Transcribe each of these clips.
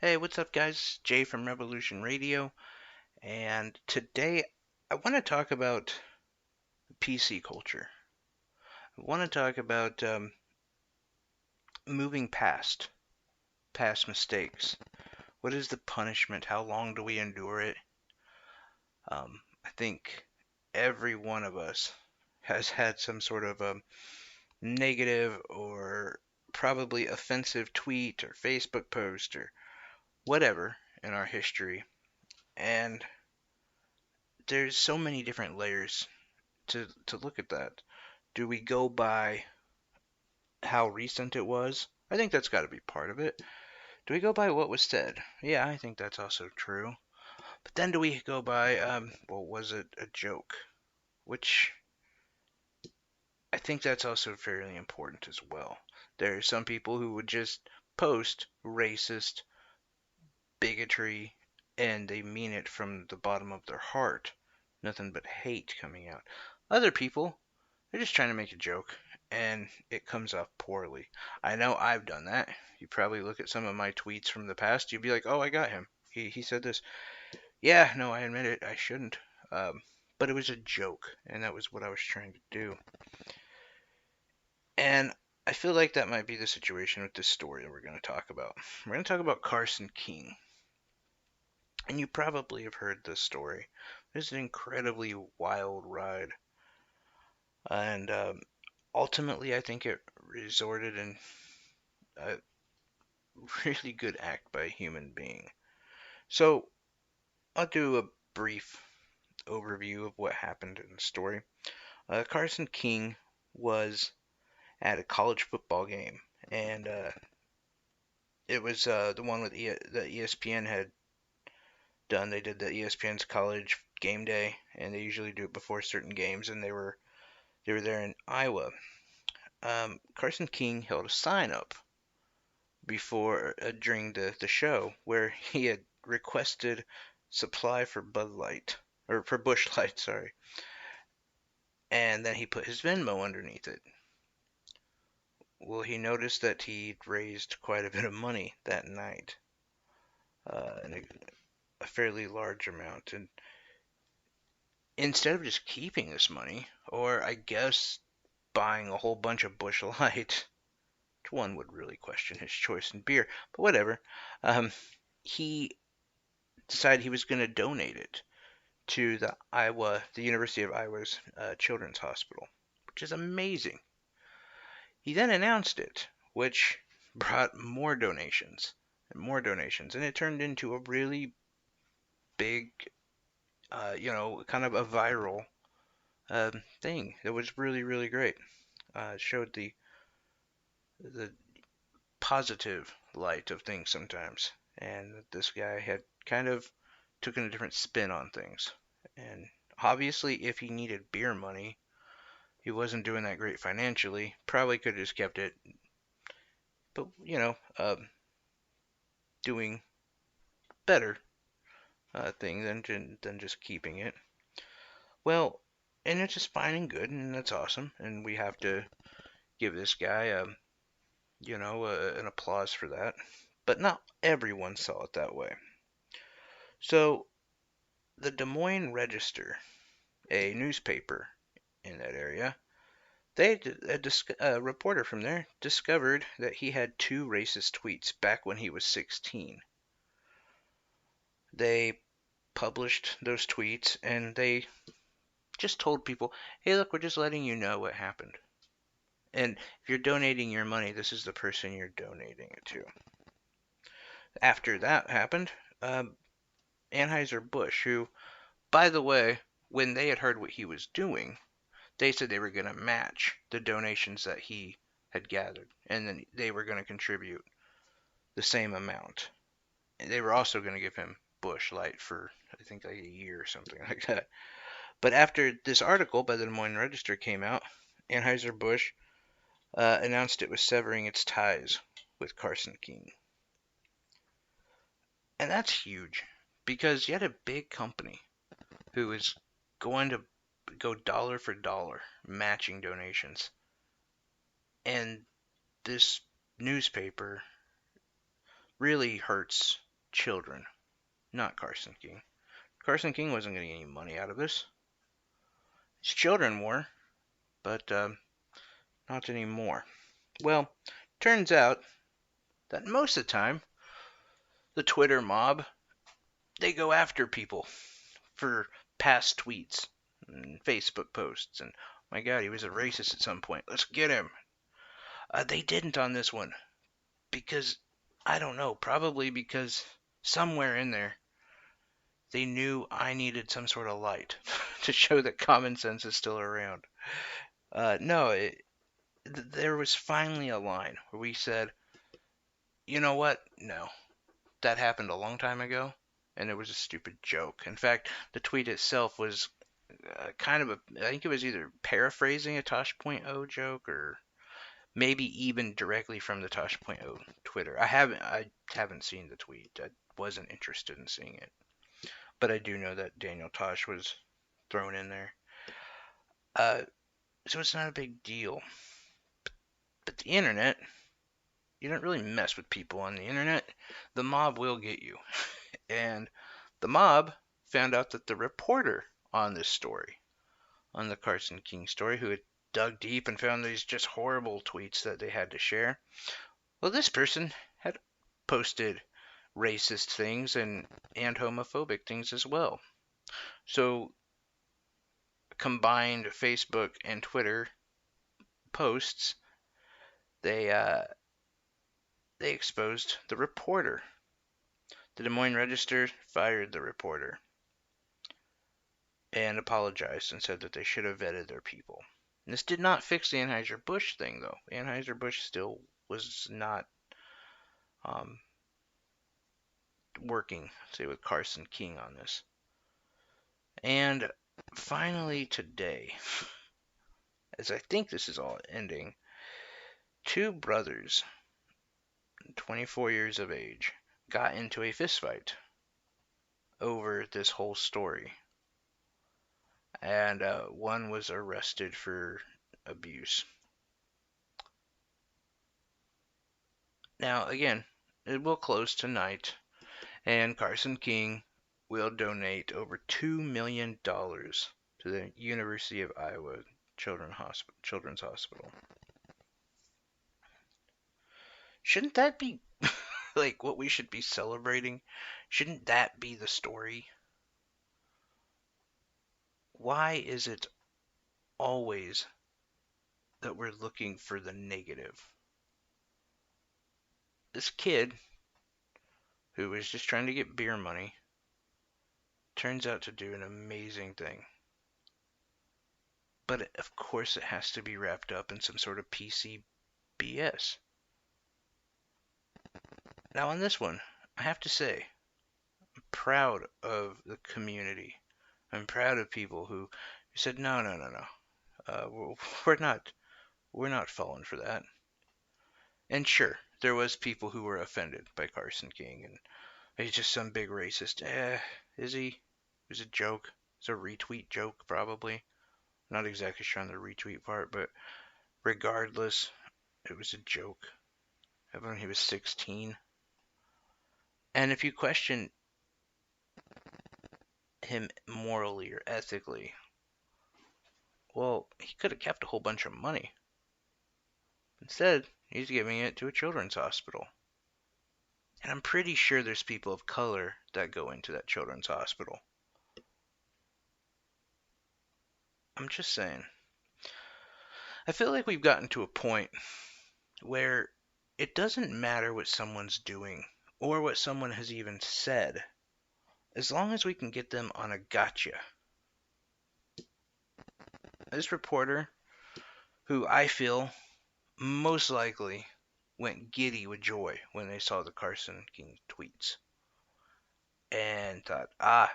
Hey, what's up, guys? Jay from Revolution Radio, and today I want to talk about PC culture. I want to talk about moving past mistakes. What is the punishment? How long do we endure it? I think every one of us has had some sort of negative or probably offensive tweet or Facebook post or whatever in our history, and there's so many different layers to look at that. Do we go by how recent it was? I think that's got to be part of it. Do we go by what was said? Yeah, I think that's also true. But then do we go by, well, was it a joke? Which I think that's also fairly important as well. There are some people who would just post racist bigotry and they mean it from the bottom of their heart. Nothing but hate coming out. Other people, they're just trying to make a joke, and it comes off poorly. I know I've done that. You probably look at some of my tweets from the past, you'd be like, oh, I got him. He said this. Yeah, no, I admit it. I shouldn't. But it was a joke, and that was what I was trying to do. And I feel like that might be the situation with this story that we're going to talk about. We're going to talk about Carson King. And you probably have heard this story. It's an incredibly wild ride. And ultimately, I think it resorted in a really good act by a human being. So, I'll do a brief overview of what happened in the story. Carson King was at a college football game, and it was the one with that ESPN had done. They did the ESPN's college game day, and they usually do it before certain games, and they were there in Iowa. Carson King held a sign up before during the show where he had requested supply for Bud Light or for Bush Light, sorry, and then he put his Venmo underneath it. Well, he noticed that he'd raised quite a bit of money that night, and a fairly large amount. And instead of just keeping this money, or I guess buying a whole bunch of Bush Light, which one would really question his choice in beer, but whatever, he decided he was going to donate it to the University of Iowa's Children's Hospital, which is amazing. He then announced it, which brought more donations, and it turned into a really big, kind of a viral thing. It was really, really great. It showed the positive light of things sometimes, and this guy had kind of taken a different spin on things. And obviously, if he needed beer money, he wasn't doing that great financially. Probably could have just kept it, but doing better thing than just keeping it. Well, and it's just fine and good, and that's awesome. And we have to give this guy, an applause for that. But not everyone saw it that way. So the Des Moines Register, a newspaper in that area, a reporter from there discovered that he had two racist tweets back when he was 16. They published those tweets and they just told people, hey, look, we're just letting you know what happened. And if you're donating your money, this is the person you're donating it to. After that happened, Anheuser-Busch, who, by the way, when they had heard what he was doing, they said they were going to match the donations that he had gathered, and then they were going to contribute the same amount. And they were also going to give him Bush Light for, I think, like a year or something like that. But after this article by the Des Moines Register came out, Anheuser-Busch announced it was severing its ties with Carson King. And that's huge because you had a big company who was going to go dollar for dollar matching donations. And this newspaper really hurts children, not Carson King. Carson King wasn't getting any money out of this. His children were, but not anymore. Well, turns out that most of the time, the Twitter mob, they go after people for past tweets and Facebook posts. And my God, he was a racist at some point. Let's get him. They didn't on this one because, I don't know, probably because somewhere in there they knew I needed some sort of light to show that common sense is still around. No, there was finally a line where we said, you know what? No, that happened a long time ago, and it was a stupid joke. In fact, the tweet itself was kind of I think it was either paraphrasing a Tosh.0 joke or maybe even directly from the Tosh.0 Twitter. I haven't seen the tweet. I wasn't interested in seeing it, but I do know that Daniel Tosh was thrown in there. Uh, so it's not a big deal. But the internet, you don't really mess with people on the internet. The mob will get you. And the mob found out that the reporter on this story, on the Carson King story, who had dug deep and found these just horrible tweets that they had to share, well, this person had posted racist things and homophobic things as well. So combined Facebook and Twitter posts, they they exposed the reporter. The Des Moines Register fired the reporter and apologized and said that they should have vetted their people. And this did not fix the Anheuser-Busch thing, though. Anheuser-Busch still was not um, working, say, with Carson King on this. And finally today, as I think this is all ending, two brothers, 24 years of age, got into a fistfight over this whole story. And one was arrested for abuse. Now, again, it will close tonight, and Carson King will donate over $2 million to the University of Iowa Children's Hospital. Shouldn't that be like what we should be celebrating? Shouldn't that be the story? Why is it always that we're looking for the negative? This kid, who was just trying to get beer money, turns out to do an amazing thing. But of course it has to be wrapped up in some sort of PC BS. Now on this one, I have to say, I'm proud of the community. I'm proud of people who said, no, no, no, no. We're not falling for that. And sure, there was people who were offended by Carson King, and he's just some big racist. Is he? It was a joke. It's a retweet joke, probably. Not exactly sure on the retweet part, but regardless, it was a joke. When he was 16. And if you question him morally or ethically, well, he could have kept a whole bunch of money. Instead, he's giving it to a children's hospital. And I'm pretty sure there's people of color that go into that children's hospital. I'm just saying. I feel like we've gotten to a point where it doesn't matter what someone's doing or what someone has even said, as long as we can get them on a gotcha. This reporter, who I feel most likely went giddy with joy when they saw the Carson King tweets and thought,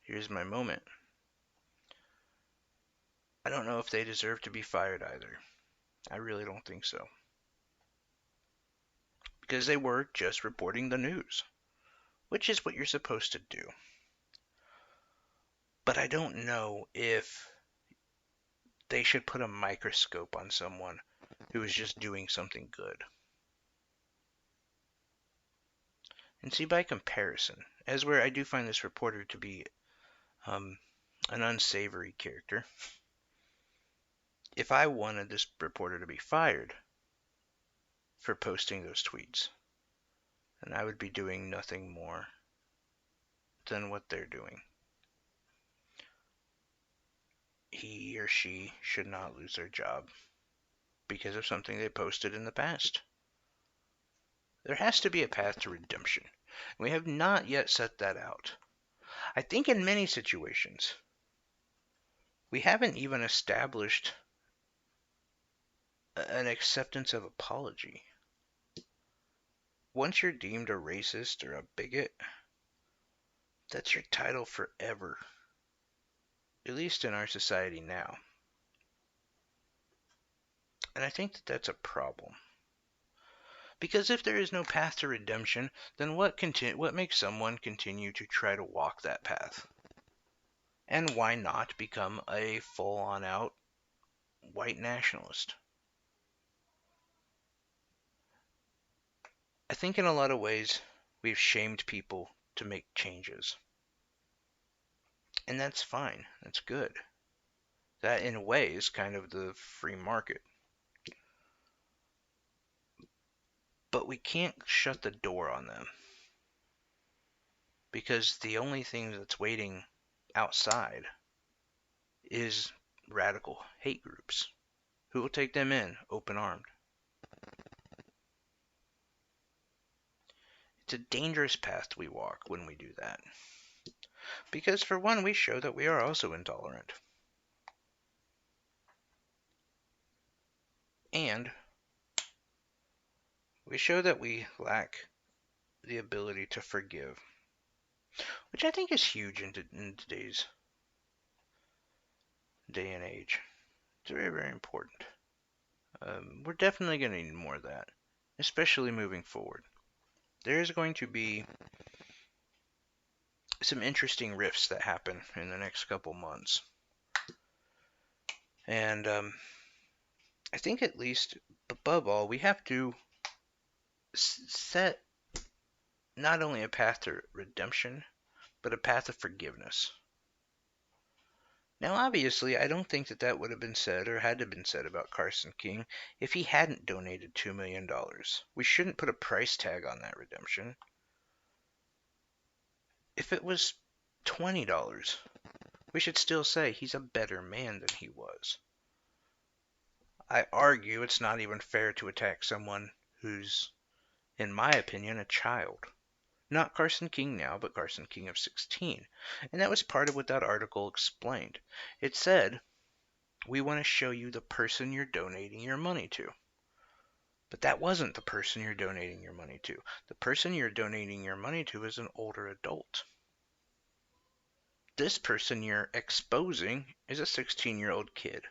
here's my moment. I don't know if they deserve to be fired either. I really don't think so. Because they were just reporting the news, which is what you're supposed to do. But I don't know if they should put a microscope on someone who is just doing something good. And see, by comparison, as where I do find this reporter to be um, an unsavory character, if I wanted this reporter to be fired for posting those tweets, then I would be doing nothing more than what they're doing. He or she should not lose their job because of something they posted in the past. There has to be a path to redemption. We have not yet set that out. I think in many situations, we haven't even established an acceptance of apology. Once you're deemed a racist or a bigot, that's your title forever. At least in our society now. And I think that that's a problem. Because if there is no path to redemption, then what makes someone continue to try to walk that path? And why not become a full-on out white nationalist? I think in a lot of ways, we've shamed people to make changes. And that's fine. That's good. That, in a way, is kind of the free market. But we can't shut the door on them. Because the only thing that's waiting outside is radical hate groups who will take them in open-armed. It's a dangerous path we walk when we do that. Because for one, we show that we are also intolerant. And we show that we lack the ability to forgive, which I think is huge in today's day and age. It's very, very important. We're definitely going to need more of that, especially moving forward. There is going to be some interesting rifts that happen in the next couple months. And I think at least, above all, we have to set not only a path to redemption, but a path of forgiveness. Now, obviously, I don't think that that would have been said or had to have been said about Carson King if he hadn't donated $2 million. We shouldn't put a price tag on that redemption. If it was $20, we should still say he's a better man than he was. I argue it's not even fair to attack someone who's, in my opinion, a child. Not Carson King now, but Carson King of 16. And that was part of what that article explained. It said, we want to show you the person you're donating your money to. But that wasn't the person you're donating your money to. The person you're donating your money to is an older adult. This person you're exposing is a 16-year-old kid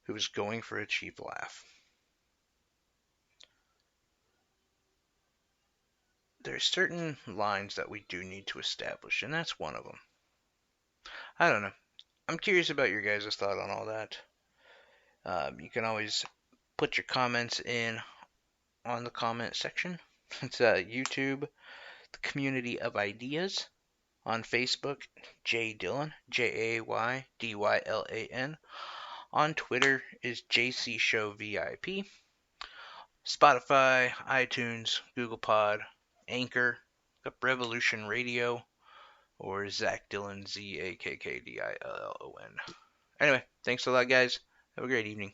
who is going for a cheap laugh. There are certain lines that we do need to establish, and that's one of them. I don't know. I'm curious about your guys' thought on all that. You can always put your comments in on the comment section. It's YouTube, the Community of Ideas. On Facebook, Jay Dillon, JayDylan. On Twitter is JC Show VIP. Spotify, iTunes, Google Pod, Anchor, Revolution Radio, or Zach Dillon, ZAKKDILLON. Anyway, thanks a lot, guys. Have a great evening.